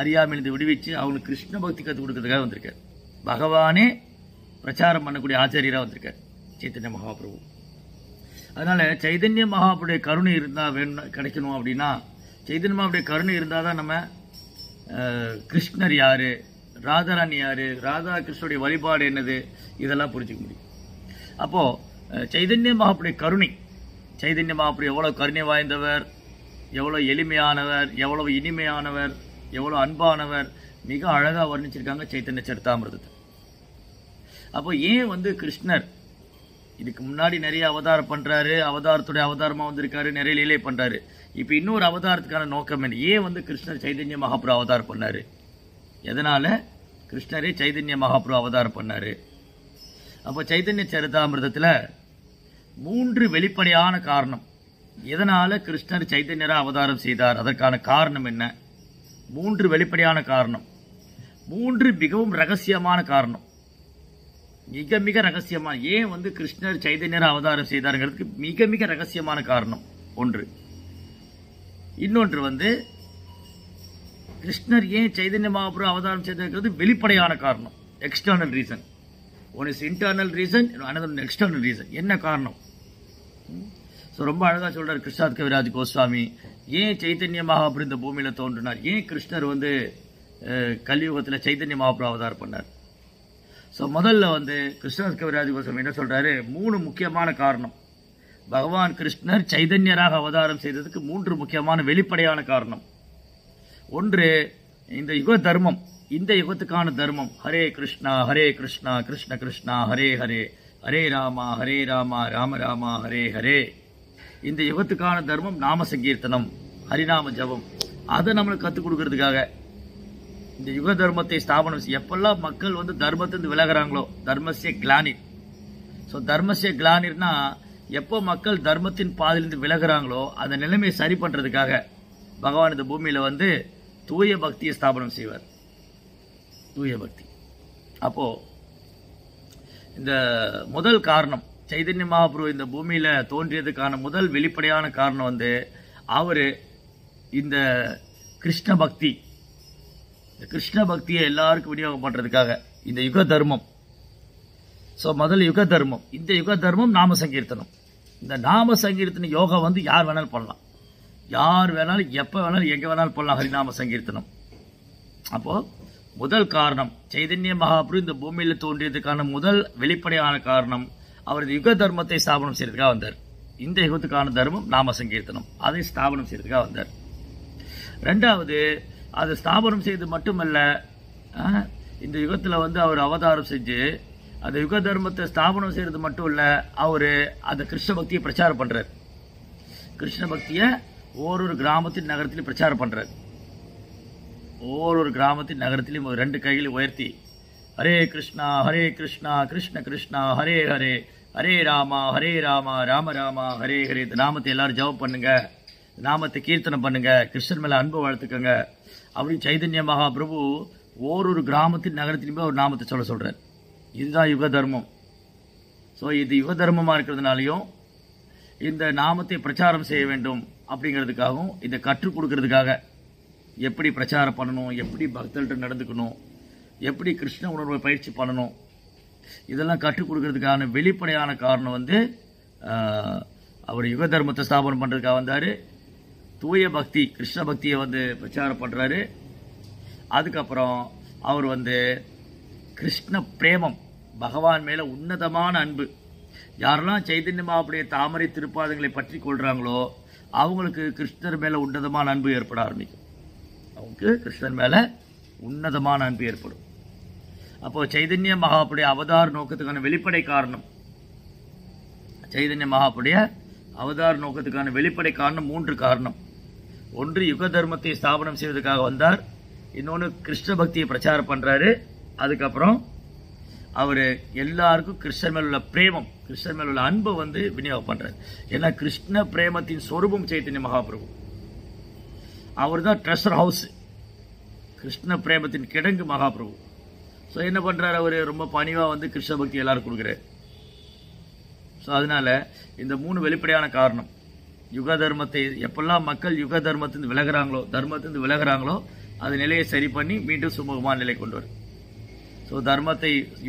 அறியாமையிலிருந்து விடுவிச்சு அவங்களுக்கு கிருஷ்ண பக்தி கற்றுக் கொடுக்கறதுக்காக வந்திருக்காரு. பகவானே பிரச்சாரம் பண்ணக்கூடிய ஆச்சாரியராக வந்திருக்கார் சைத்தன்ய மகாபிரபு. அதனால சைதன்ய மகாபுருடைய கருணை இருந்தால் வேணும் கிடைக்கணும் அப்படின்னா, சைதன்ய மகாபுருடைய கருணை இருந்தால் தான் நம்ம கிருஷ்ணர் யாரு, ராதாராணி யாரு, ராதா கிருஷ்ணருடைய வழிபாடு என்னது, இதெல்லாம் புரிஞ்சுக்க முடியும். அப்போ சைதன்ய மகாபுருடைய கருணை, சைதன்ய மகாபுரு எவ்வளவு கருணை வாய்ந்தவர், எவ்வளவு எளிமையானவர், எவ்வளவு இனிமையானவர், எவ்வளவு அன்பானவர், மிக அழகா வர்ணிச்சிருக்காங்க சைத்தன்ய சரிதாமிர்தத்தை. அப்போ ஏன் கிருஷ்ணர் இதுக்கு முன்னாடி நிறைய அவதாரம் பண்றாரு, அவதாரத்துடைய அவதாரமா வந்திருக்காரு, நிறைய லீலை பண்றாரு. இப்ப இன்னொரு அவதாரத்துக்கான நோக்கம் என்ன? ஏன் கிருஷ்ணர் சைதன்ய மகாபுரு அவதாரம் பண்ணாரு? எதனால கிருஷ்ணரே சைதன்ய மகாபுரு அவதாரம் பண்ணாரு? அப்போ சைதன்ய சரிதாமிர்தத்துல 3 வெளிப்படையான காரணம். எதனால கிருஷ்ணர் சைதன்யரா அவதாரம் செய்தார், அதற்கான காரணம் என்ன? 3 வெளிப்படையான காரணம், 3 மிகவும் ரகசியமான காரணம். மிக மிக ரகசியமான, ஏன் கிருஷ்ணர் சைதன்யரா அவதாரம் செய்தாருங்கிறதுக்கு மிக மிக ரகசியமான காரணம் ஒன்று. இன்னொன்று கிருஷ்ணர் ஏன் சைதன்ய மகாபுரு அவதாரம் செய்திருக்கிறது வெளிப்படையான காரணம், external reason. One is internal reason, another external reason. என்ன காரணம்? ரொம்ப அழகா சொல்றார் கிருஷ்ணாத் கவிராஜ் கோஸ்வாமி. ஏன் சைத்தன்ய மகாபுரு இந்த பூமியில தோன்றினார், ஏன் கிருஷ்ணர் கலியுகத்துல சைத்தன்ய மகாபுரு அவதாரம் பண்ணார்? முதல்ல கிருஷ்ணாத் கவிராஜ் கோஸ்வாமி என்ன சொல்றாரு? 3 முக்கியமான காரணம். பகவான் கிருஷ்ணர் சைதன்யராக அவதாரம் செய்ததுக்கு 3 முக்கியமான வெளிப்படையான காரணம். ஒன்று, இந்த யுக தர்மம், இந்த யுகத்துக்கான தர்மம். ஹரே கிருஷ்ணா கிருஷ்ண கிருஷ்ணா ஹரே ஹரே, ஹரே ராமா ராம ராமா ஹரே ஹரே. இந்த யுகத்துக்கான தர்மம் நாம சங்கீர்த்தனம், ஹரிநாம ஜபம். அதை நம்மளுக்கு கற்றுக் கொடுக்கறதுக்காக இந்த யுக தர்மத்தை ஸ்தாபனம். எப்பெல்லாம் மக்கள் தர்மத்திலிருந்து விலகிறாங்களோ, தர்மசிய கிளானிர். தர்மசிய கிளானிர்னா எப்போ மக்கள் தர்மத்தின் பாதையிலிருந்து விலகிறாங்களோ அந்த நிலைமையை சரி பண்றதுக்காக பகவான் இந்த பூமியில தூய பக்தியை ஸ்தாபனம் செய்வார். தூய பக்தி. அப்போ இந்த முதல் காரணம், சைதன்ய மகாபுரு இந்த பூமியில தோன்றியதுக்கான முதல் வெளிப்படையான காரணம் அவரு இந்த கிருஷ்ண பக்தி, கிருஷ்ண பக்தியை எல்லாருக்கும் விநியோகம் பண்றதுக்காக இந்த யுக தர்மம். முதல் யுக தர்மம். இந்த யுக தர்மம் நாம சங்கீர்த்தனம். இந்த நாம சங்கீர்த்தன யோகா யார் வேணாலும் பண்ணலாம், யார் வேணாலும் எப்ப வேணாலும் எங்க வேணாலும் பண்ணலாம் ஹரிநாம சங்கீர்த்தனம். அப்போ முதல் காரணம், சைதன்ய மகாபுரு இந்த பூமியில தோன்றியதுக்கான முதல் வெளிப்படையான காரணம், அவர் யுக தர்மத்தை ஸ்தாபனம் செய்யறதுக்காக வந்தார். இந்த யுகத்துக்கான தர்மம் நாம சங்கீர்த்தனம், அதை ஸ்தாபனம் செய்யறதுக்காக வந்தார். ரெண்டாவது, அதை ஸ்தாபனம் செய்து மட்டுமல்ல, இந்த யுகத்துல அவர் அவதாரம் செஞ்சு அந்த யுக தர்மத்தை ஸ்தாபனம் செய்யறது மட்டும் இல்ல, அவரு அந்த கிருஷ்ண பக்தியை பிரச்சாரம் பண்றார். கிருஷ்ண பக்தியை ஓரொரு கிராமத்தின் நகரத்திலும் பிரச்சாரம் பண்றார். ஓரொரு கிராமத்தின் நகரத்திலும் 2 கைகளை உயர்த்தி ஹரே கிருஷ்ணா கிருஷ்ண கிருஷ்ணா ஹரே ஹரே, ஹரே ராமா ராம ராமா ஹரே ஹரே. இந்த நாமத்தை எல்லாரும் ஜபம் பண்ணுங்க, நாமத்தை கீர்த்தனம் பண்ணுங்க, கிருஷ்ணன் மேல அன்பு வளர்த்துக்கங்க அப்படின்னு சைதன்ய மகாபிரபு ஓரொரு கிராமத்தின் நகரத்திலுமே ஒரு நாமத்தை சொல்றார். இதுதான் யுக தர்மம். இது யுக தர்மமா இருக்கிறதுனாலையும் இந்த நாமத்தை பிரச்சாரம் செய்ய வேண்டும் அப்படிங்கிறதுக்காகவும், இதை கற்றுக் கொடுக்கறதுக்காக, எப்படி பிரச்சாரம் பண்ணணும், எப்படி பக்தர்கள்ட்ட நடந்துக்கணும், எப்படி கிருஷ்ண உணர்வை பயிற்சி பண்ணணும், இதெல்லாம் கற்றுக் கொடுக்கறதுக்கான வெளிப்படையான காரணம் அவர் யுக தர்மத்தை ஸ்தாபனம் பண்றதுக்காக வந்தாரு. தூய பக்தி, கிருஷ்ண பக்தியை பிரச்சாரம் பண்றாரு. அதுக்கப்புறம் அவர் கிருஷ்ண பிரேமம், பகவான் மேல உன்னதமான அன்பு. யாரெல்லாம் சைதன்ய மகாபுருடைய தாமரை திருப்பாதங்களை பற்றி கொள்றாங்களோ அவங்களுக்கு கிருஷ்ணர் மேல உன்னதமான அன்பு ஏற்பட ஆரம்பிக்கும். அவங்களுக்கு கிருஷ்ணர் மேல உன்னதமான அன்பு ஏற்படும். அப்போ சைதன்ய மகாபுருடைய அவதார நோக்கத்துக்கான வெளிப்படை காரணம், சைதன்ய மகாபுருடைய அவதார நோக்கத்துக்கான வெளிப்படை காரணம் 3 காரணம். ஒன்று, யுக தர்மத்தை ஸ்தாபனம் செய்வதற்காக வந்தார். இன்னொன்று, கிருஷ்ண பக்தியை பிரச்சாரம் பண்றாரு. அதுக்கப்புறம் அவரு எல்லாருக்கும் கிருஷ்ணர் மேல உள்ள பிரேமம், கிருஷ்ணர் மேல உள்ள அன்பை விநியோகம் பண்றாரு. ஏன்னா கிருஷ்ண பிரேமத்தின் சொரூபம் சைத்தன்ய மகாபிரபு. அவர் தான் ட்ரெஷர் ஹவுஸ், கிருஷ்ண பிரேமத்தின் கிடங்கு மகாபிரபு. என்ன பண்றாரு? அவரு ரொம்ப பணிவா கிருஷ்ண பக்தி எல்லாரும் கொடுக்குறாரு. அதனால இந்த 3 வெளிப்படையான காரணம், யுக தர்மத்தை எப்பெல்லாம் மக்கள் யுக தர்மத்திலிருந்து விலகுறாங்களோ அது நிலையை சரி பண்ணி மீண்டும் சுமூகமான நிலை கொண்டு வரும். ஸோ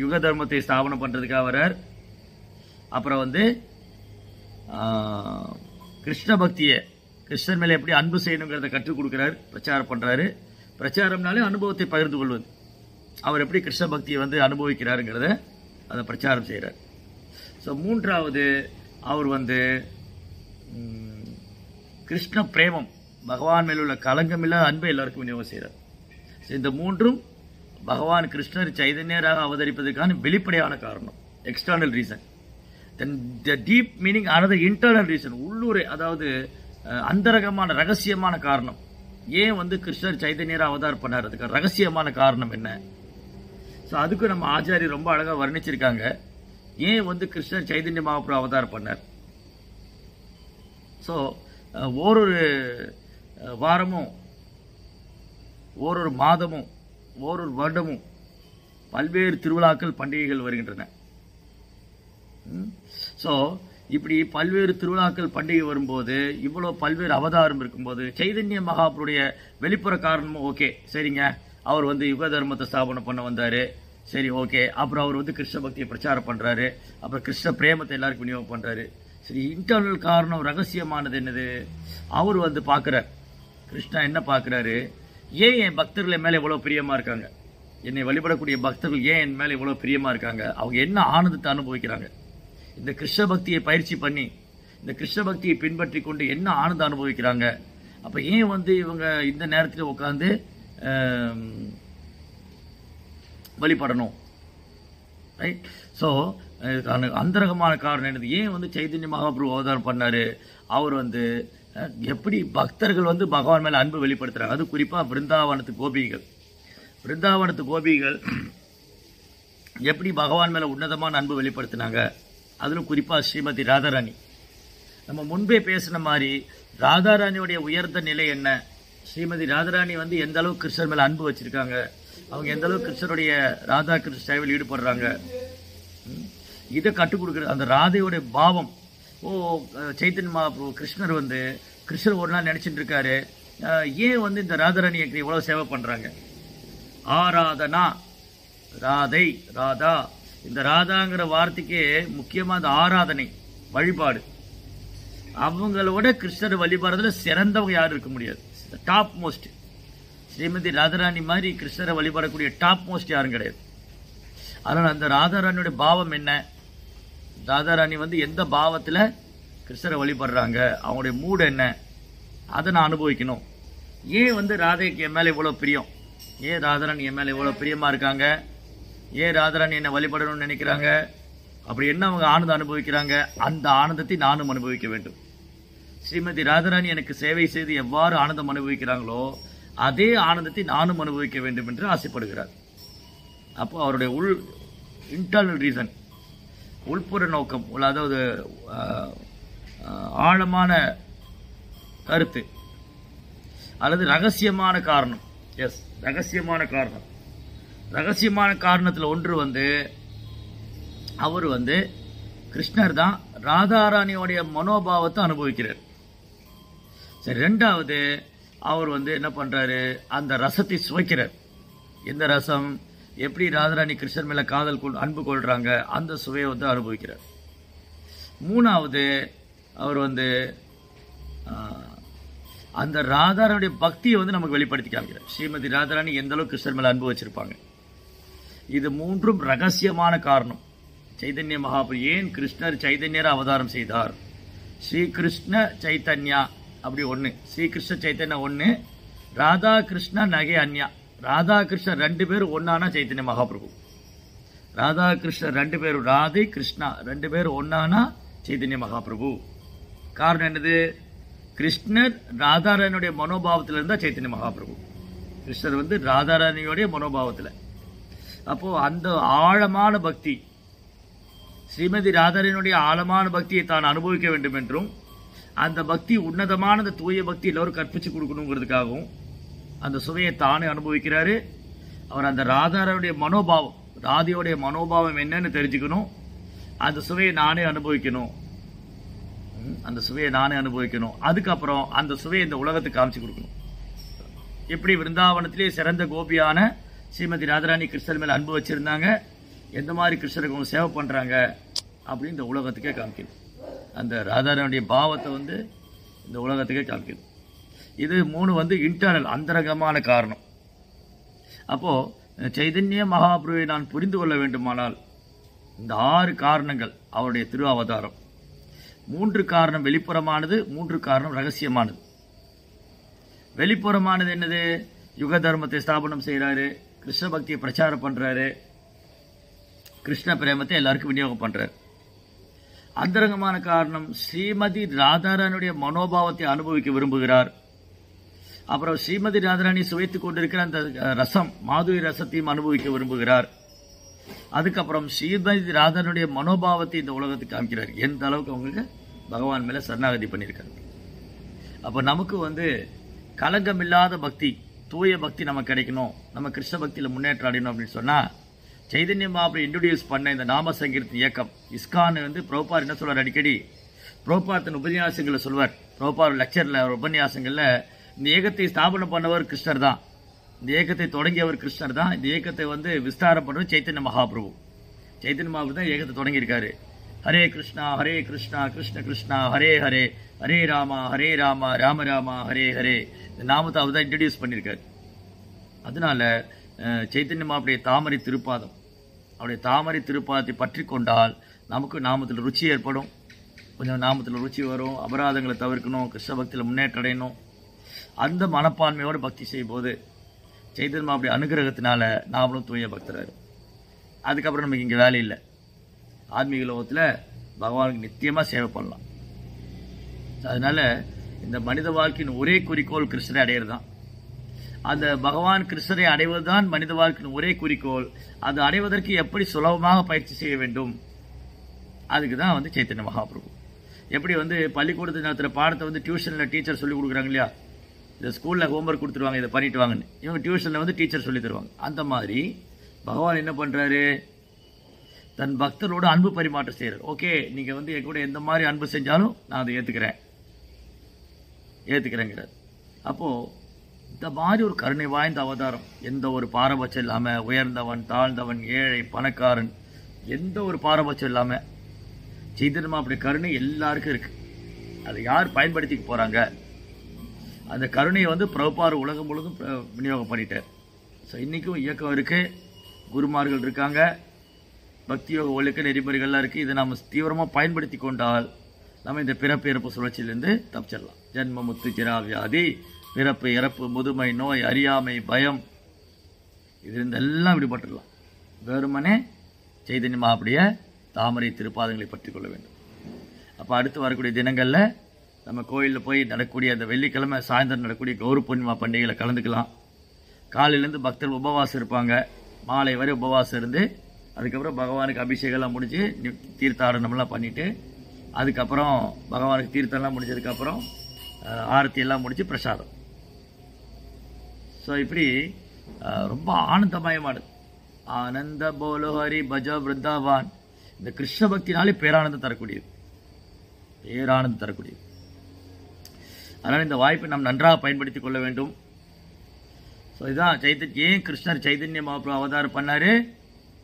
யுக தர்மத்தை ஸ்தாபனம் பண்ணுறதுக்காக வரார். அப்புறம் கிருஷ்ண பக்தியை, கிருஷ்ணன் மேலே எப்படி அன்பு செய்யணுங்கிறத கற்றுக் கொடுக்குறாரு, பிரச்சாரம் பண்ணுறாரு. பிரச்சாரம்னாலே அனுபவத்தை பகிர்ந்து கொள்வது. அவர் எப்படி கிருஷ்ண பக்தியை அனுபவிக்கிறாருங்கிறத அதை பிரச்சாரம் செய்கிறார். ஸோ மூன்றாவது அவர் கிருஷ்ண பிரேமம், பகவான் மேல் உள்ள கலங்கமில்லா அன்பை எல்லாருக்கும் விநியோகம் செய்கிறார். ஸோ இந்த மூன்றும் பகவான் கிருஷ்ணர் சைதன்யராக அவதரிப்பதற்கான வெளிப்படையான காரணம், external reason. Then the deep meaning another internal reason, உள்ளூரை, அதாவது அந்தரகமான ரகசியமான காரணம். ஏன் கிருஷ்ணர் சைதன்யராக அவதாரம் பண்ணார், அதுக்கு ரகசியமான காரணம் என்ன? ஸோ அதுக்கு நம்ம ஆச்சாரி ரொம்ப அழகாக வர்ணிச்சிருக்காங்க. ஏன் கிருஷ்ணர் சைதன்ய மகாபிரபு அவதாரம் பண்ணார். ஸோ ஓரொரு வாரமும், ஓரொரு மாதமும், ஓரொரு வருடமும் பல்வேறு திருவிழாக்கள், பண்டிகைகள் வருகின்றன. ஸோ இப்படி பல்வேறு திருவிழாக்கள், பண்டிகை வரும்போது, இவ்வளோ பல்வேறு அவதாரம் இருக்கும்போது, சைதன்ய மகாபுருடைய வெளிப்புற காரணமும் ஓகே, சரிங்க, அவர் யுக தர்மத்தை ஸ்தாபனம் பண்ண வந்தார், சரி ஓகே. அப்புறம் அவர் கிருஷ்ண பக்தியை பிரச்சாரம் பண்ணுறாரு, அப்புறம் கிருஷ்ண பிரேமத்தை எல்லாருக்கும் விநியோகம் பண்ணுறாரு. சரி, இன்டர்னல் காரணம், ரகசியமானது என்னது? அவர் பார்க்குறார், கிருஷ்ணா என்ன பார்க்குறாரு, ஏன் என் பக்தர்கள் மேலே இவ்வளோ பிரியமாக இருக்காங்க, என்னை வழிபடக்கூடிய பக்தர்கள் ஏன் என் மேலே இவ்வளோ பிரியமாக இருக்காங்க, அவங்க என்ன ஆனந்தத்தை அனுபவிக்கிறாங்க, இந்த கிருஷ்ண பக்தியை பயிற்சி பண்ணி, இந்த கிருஷ்ண பக்தியை பின்பற்றி கொண்டு என்ன ஆனந்தம் அனுபவிக்கிறாங்க, அப்போ ஏன் இவங்க இந்த நேரத்தில் உட்காந்து வழிபடணும், ரைட்? ஸோ அந்தரகமான காரணம் என்னது, ஏன் சைதன்ய மகாபிரபு அவதாரம் பண்ணார், அவர் எப்படி பக்தர்கள் பகவான் மேலே அன்பு வெளிப்படுத்துகிறாங்க. அது குறிப்பாக பிருந்தாவனத்து கோபிகள் எப்படி பகவான் மேலே உன்னதமான அன்பு வெளிப்படுத்தினாங்க. அதிலும் குறிப்பாக ஸ்ரீமதி ராதாராணி, நம்ம முன்பே பேசின மாதிரி ராதாராணியோடைய உயர்ந்த நிலை என்ன, ஸ்ரீமதி ராதாராணி எந்த அளவுக்கு கிருஷ்ணர் மேலே அன்பு வச்சுருக்காங்க, அவங்க எந்த அளவுக்கு கிருஷ்ணருடைய ராதா கிருஷ்ண சேவையில் ஈடுபடுறாங்க, இதை கற்றுக் கொடுக்குறது. அந்த ராதையோடைய பாவம், சைத்தன்ய மகாபிரபு கிருஷ்ணர் ஒரு நாள் நினச்சிட்டு இருக்காரு, ஏன் இந்த ராதாராணியை இவ்வளோ சேவை பண்ணுறாங்க. ஆராதனா, ராதை, ராதா, இந்த ராதாங்கிற வார்த்தைக்கு முக்கியமாக அந்த ஆராதனை, வழிபாடு. அவங்களோட கிருஷ்ணரை வழிபாடுறதுல சிறந்தவங்க யாரும் இருக்க முடியாது. டாப் மோஸ்ட் ஸ்ரீமதி ராதாராணி மாதிரி கிருஷ்ணரை வழிபடக்கூடிய டாப் மோஸ்ட் யாரும் கிடையாது. அதனால் அந்த ராதாராணியோடைய பாவம் என்ன, ராதாராணி எந்த பாவத்தில் கிருஷ்ணரை வழிபடுறாங்க, அவங்களுடைய மூடு என்ன, அதை நான் அனுபவிக்கணும். ஏன் ராதைக்கு என் மேலே இவ்வளோ பிரியம், ஏன் ராதாராணி என் மேலே இவ்வளோ பிரியமாக இருக்காங்க, ஏன் ராதாராணி என்னை வழிபடணும்னு நினைக்கிறாங்க, அப்படி என்ன அவங்க ஆனந்தம் அனுபவிக்கிறாங்க, அந்த ஆனந்தத்தை நானும் அனுபவிக்க வேண்டும். ஸ்ரீமதி ராதாராணி எனக்கு சேவை செய்து எவ்வாறு ஆனந்தம் அனுபவிக்கிறாங்களோ அதே ஆனந்தத்தை நானும் அனுபவிக்க வேண்டும் என்று ஆசைப்படுகிறார். அப்போ அவருடைய இன்டர்னல் ரீசன், உள்புற நோக்கம், அதாவது ஆழமான கருத்து அல்லது ரகசியமான காரணம். எஸ், ரகசியமான காரணம். ரகசியமான காரணத்தில் ஒன்று அவர் கிருஷ்ணர் தான் ராதாராணியோடைய மனோபாவத்தை அனுபவிக்கிறார். சரி, ரெண்டாவது அவர் என்ன பண்ணுறாரு, அந்த ரசத்தை சுவைக்கிறார். எந்த ரசம், எப்படி ராதாராணி கிருஷ்ணர் மேலே அன்பு கொள்கிறாங்க, அந்த சுவையை அனுபவிக்கிறார். மூணாவது அவர் அந்த ராதாராணியுடைய பக்தியை நமக்கு வெளிப்படுத்தி காமிக்கிறார். ஸ்ரீமதி ராதாராணி எந்த அளவுக்கு கிருஷ்ணர் மேலே அன்பு வச்சிருப்பாங்க. இது மூன்றும் ரகசியமான காரணம். சைதன்ய மகாபிரபு ஏன் கிருஷ்ணர் சைதன்யரை அவதாரம் செய்தார், ஸ்ரீகிருஷ்ண சைத்தன்யா அப்படி ஒன்று, ஸ்ரீகிருஷ்ண சைத்தன்யா ஒன்று, ராதா கிருஷ்ண நகை அன்யா, ராதா கிருஷ்ணர் 2 பேரும் ஒன்னானா சைத்தன்ய மகாபிரபு, ராதா கிருஷ்ணர் 2 பேரும், ராதை கிருஷ்ணா 2 பேரும் ஒன்னானா சைதன்ய மகாபிரபு. காரணம் என்னது, கிருஷ்ணர் ராதாராணியுடைய மனோபாவத்தில் இருந்தால் சைத்தன்ய மகாபிரபு, கிருஷ்ணர் ராதாராணியோடைய மனோபாவத்தில். அப்போது அந்த ஆழமான பக்தி, ஸ்ரீமதி ராதாராணியுடைய ஆழமான பக்தியை தான் அனுபவிக்க வேண்டும் என்றும், அந்த பக்தி உன்னதமான அந்த தூய பக்தி எல்லோரும் கற்பிச்சு கொடுக்கணுங்கிறதுக்காகவும் அந்த சுவையை தானே அனுபவிக்கிறாரு. அவர் அந்த ராதாராணியுடைய மனோபாவம், ராதையோடைய மனோபாவம் என்னன்னு தெரிஞ்சுக்கணும், அந்த சுவையை நானே அனுபவிக்கணும். அந்த சுவையை நானே அனுபவிக்கணும். அதுக்கப்புறம் அந்த சுவையை இந்த உலகத்துக்கு காமிச்சு கொடுக்கணும். எப்படி விருந்தாவனத்திலே சிறந்த கோபியான ஸ்ரீமதி ராதாராணி கிருஷ்ணர் மேல அன்பு வச்சிருந்தாங்க, எந்த மாதிரி கிருஷ்ணருக்கு அவங்க சேவை பண்றாங்க அப்படின்னு இந்த உலகத்துக்கே காமிக்கணும். அந்த ராதாராணியுடைய பாவத்தை வந்து இந்த உலகத்துக்கே காமிக்கணும். இது 3 இன்டர்னல் அந்தரங்கமான காரணம். அப்போ சைதன்ய மகாபிரபுவை நான் புரிந்து கொள்ள வேண்டுமானால் இந்த 6 காரணங்கள் அவருடைய திரு அவதாரம். 3 காரணம் வெளிப்புறமானது, 3 காரணம் ரகசியமானது. வெளிப்புறமானது என்னது? யுக தர்மத்தை ஸ்தாபனம் செய்யறாரு, கிருஷ்ண பக்தியை பிரச்சாரம் பண்றாரு, கிருஷ்ண பிரேமத்தை எல்லாருக்கும் விநியோகம் பண்றாரு. அந்தரங்கமான காரணம் ஸ்ரீமதி ராதாராணியுடைய மனோபாவத்தை அனுபவிக்க விரும்புகிறார். அப்புறம் ஸ்ரீமதி ராதாராணி சுவைத்துக் கொண்டிருக்கிற அந்த ரசம், மாதுரி ரசத்தையும் அனுபவிக்க விரும்புகிறார். அதுக்கப்புறம் ஸ்ரீமதி ராதாராணியுடைய மனோபாவத்தை இந்த உலகத்துக்கு காமிக்கிறார். எந்த அளவுக்கு அவங்களுக்கு பகவான் மேல சரணாகதி பண்ணியிருக்காரு. அப்ப நமக்கு கலங்கம் இல்லாத பக்தி, தூய பக்தி நமக்கு கிடைக்கணும், நம்ம கிருஷ்ண பக்தியில முன்னேற்றம் அடையணும் அப்படின்னு சொன்னா சைதன்ய மகாபிரபு இன்ட்ரோடியூஸ் பண்ண இந்த நாம சங்கீர்த்தன இயக்கம் இஸ்கான் பிரபுபார் என்ன சொல்வார்? அடிக்கடி பிரபுபார் தன் உபன்யாசங்களை சொல்வார். பிரபுபார் லெக்சர்ல உபன்யாசங்கள்ல இந்த இயக்கத்தை ஸ்தாபனம் பண்ணவர் கிருஷ்ணர் தான், இந்த இயக்கத்தை தொடங்கியவர் கிருஷ்ணர் தான், இந்த இயக்கத்தை விஸ்தாரம் பண்ணவர் சைத்தன்ய மகாபிரபு. சைத்தன்ய மகாபிரபு தான் இயக்கத்தை தொடங்கியிருக்காரு. ஹரே கிருஷ்ணா கிருஷ்ண கிருஷ்ணா ஹரே ஹரே, ஹரே ராமா ராம ராமா ஹரே ஹரே, இந்த நாமத்தை அவர் தான் இன்ட்ரடியூஸ் பண்ணியிருக்காரு. அதனால சைத்தன்ய மகாபிரபுடைய தாமரை திருப்பாதம், அவருடைய தாமரை திருப்பாதத்தை பற்றி கொண்டால் நமக்கு நாமத்தில் ருச்சி ஏற்படும். கொஞ்சம் நாமத்தில் ருச்சி வரும், அபராதங்களை தவிர்க்கணும், கிருஷ்ண பக்தியில் முன்னேற்றம் அடையணும். அந்த மனப்பான்மையோடு பக்தி செய்யும் போது சைத்தன்ய மகாபிரபுடைய அனுகிரகத்தினால நாமளும் தூய பக்தராகும். அதுக்கப்புறம் நமக்கு இங்கே வேலை இல்லை. ஆன்மீக லோகத்தில் பகவானுக்கு நித்தியமாக சேவை பண்ணலாம். அதனால இந்த மனித வாழ்க்கையின் ஒரே குறிக்கோள் கிருஷ்ணரை அடையிறது தான். அந்த பகவான் கிருஷ்ணரை அடைவதுதான் மனித வாழ்க்கையின் ஒரே குறிக்கோள். அது அடைவதற்கு எப்படி சுலபமாக பயிற்சி செய்ய வேண்டும், அதுக்கு தான் சைத்தன்ய மகாபிரபு. எப்படி பள்ளிக்கூடத்தில் நடத்துகிற பாடத்தை டியூஷனில் டீச்சர் சொல்லி கொடுக்குறாங்க இல்லையா, இந்த ஸ்கூலில் ஹோம்ஒர்க் கொடுத்துருவாங்க, இதை பண்ணிட்டு வாங்கன்னு, இவங்க டியூஷனில் டீச்சர் சொல்லி தருவாங்க. அந்த மாதிரி பகவான் என்ன பண்ணுறாரு? தன் பக்தரோட அன்பு பரிமாற்றம் செய்கிறார். ஓகே, நீங்கள் என் கூட எந்த மாதிரி அன்பு செஞ்சாலும் நான் அதை ஏற்றுக்கிறேங்கிறார். அப்போது இந்த மாதிரி ஒரு கருணை வாய்ந்த அவதாரம், எந்த ஒரு பாரபட்சம் இல்லாமல், உயர்ந்தவன் தாழ்ந்தவன் ஏழை பணக்காரன், எந்த ஒரு பாரபட்சம் இல்லாமல் சைதன்யமா அப்படி கருணை எல்லாருக்கும் இருக்கு. அதை யார் பயன்படுத்திக்க போகிறாங்க? அந்த கருணையை பிரபுபார் உலகம் முழுதும் விநியோகம் பண்ணிட்டார். ஸோ இன்றைக்கும் இயக்கம் இருக்குது, குருமார்கள் இருக்காங்க, பக்தி யோக ஒழுக்க நெறிமுறைகள்லாம் இருக்குது. இதை நம்ம தீவிரமாக பயன்படுத்தி கொண்டால் நம்ம இந்த பிறப்பு இறப்பு சுழற்சியிலேருந்து தப்பிச்சிடலாம். ஜென்ம முத்து ஜரா வியாதி, பிறப்பு இறப்பு முதுமை நோய் அறியாமை பயம், இதுலேருந்து எல்லாம் விடுபட்டுடலாம். வெறுமனே சைதன்ய மகாபிரபுடைய தாமரை திருப்பாதங்களை பற்றி கொள்ள வேண்டும். அப்போ அடுத்து வரக்கூடிய தினங்களில் நம்ம கோயிலில் போய் நடக்கக்கூடிய அந்த வெள்ளிக்கிழமை சாயந்தரம் நடக்கக்கூடிய கௌரி பூர்ணிமா பண்டிகையில் கலந்துக்கலாம். காலையிலேருந்து பக்தர்கள் உபவாசம் இருப்பாங்க, மாலை வரை உபவாசம் இருந்து அதுக்கப்புறம் பகவானுக்கு அபிஷேகம்லாம் முடிஞ்சு தீர்த்தாடனம்லாம் பண்ணிவிட்டு அதுக்கப்புறம் பகவானுக்கு தீர்த்தம்லாம் முடிஞ்சதுக்கப்புறம் ஆரத்தி எல்லாம் முடிச்சு பிரசாதம். ஸோ இப்படி ரொம்ப ஆனந்தமயமானது. ஆனந்த போலோ ஹரி பஜ விருந்தாவான், இந்த கிருஷ்ண பக்தினாலே பேரானந்தம் தரக்கூடியது, பேரானந்தம் தரக்கூடியது. அதனால் இந்த வாய்ப்பை நாம் நன்றாக பயன்படுத்திக் கொள்ள வேண்டும். ஸோ இதுதான் ஏன் கிருஷ்ணர் சைதன்ய மகாபிரபு அவதாரம் பண்ணாரு?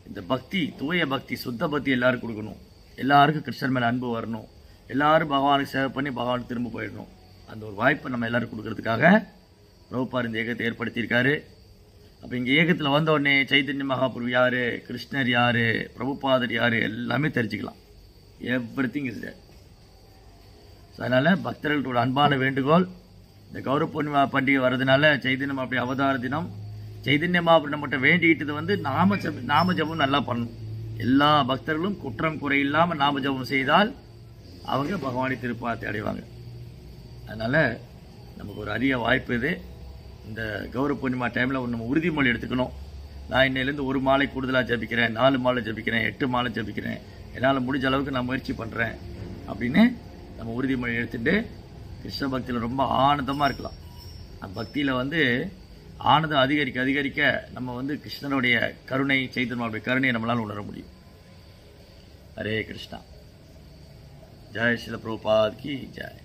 இந்த பக்தி, தூய பக்தி, சுத்த பக்தி எல்லாருக்கும் கொடுக்கணும், எல்லாருக்கும் கிருஷ்ணர் மேலே அன்பு வரணும், எல்லாரும் பகவானுக்கு சேவை பண்ணி பகவானுக்கு திரும்ப போயிடணும். அந்த ஒரு வாய்ப்பை நம்ம எல்லாரும் கொடுக்கறதுக்காக பிரபுபார் இந்த இயக்கத்தை ஏற்படுத்தியிருக்காரு. அப்போ இங்கே இயக்கத்தில் வந்த உடனே சைதன்ய மகாபிரபு யார், கிருஷ்ணர் யார், பிரபுபாதர் யார் எல்லாமே தெரிஞ்சுக்கலாம். Everything is there. அதனால் பக்தர்களோட அன்பான வேண்டுகோள், இந்த கௌரி பூர்ணிமா பண்டிகை வர்றதுனால சைதன்ய மகாபிரபு அவதார தினம், சைதன்ய மகாபிரபு நம்மகிட்ட வேண்டிக்கிட்டது நாம ஜபம் நல்லா பண்ணணும். எல்லா பக்தர்களும் குற்றம் குறை இல்லாமல் நாம ஜபம் செய்தால் அவங்க பகவானை திருப்பாத்தை அடைவாங்க. அதனால் நமக்கு ஒரு அரிய வாய்ப்பு இது. இந்த கௌரி பூர்ணிமா டைமில் நம்ம உறுதிமொழி எடுத்துக்கணும். நான் இன்னையிலேருந்து 1 மாலை கூடுதலாக ஜபிக்கிறேன், 4 மாலை ஜபிக்கிறேன், 8 மாலை ஜபிக்கிறேன், என்னால் முடிஞ்ச அளவுக்கு நான் முயற்சி பண்ணுறேன் அப்படின்னு நம்ம உறுதிமொழி எடுத்துட்டு கிருஷ்ண பக்தியில் ரொம்ப ஆனந்தமாக இருக்கலாம். பக்தியில் ஆனந்தம் அதிகரிக்க அதிகரிக்க நம்ம கிருஷ்ணனுடைய கருணை, சைத்தன்யனுடைய கருணையை நம்மளால் உணர முடியும். ஹரே கிருஷ்ணா. ஜெய் ஸ்ரீல பிரபுபாத் கி ஜெய்.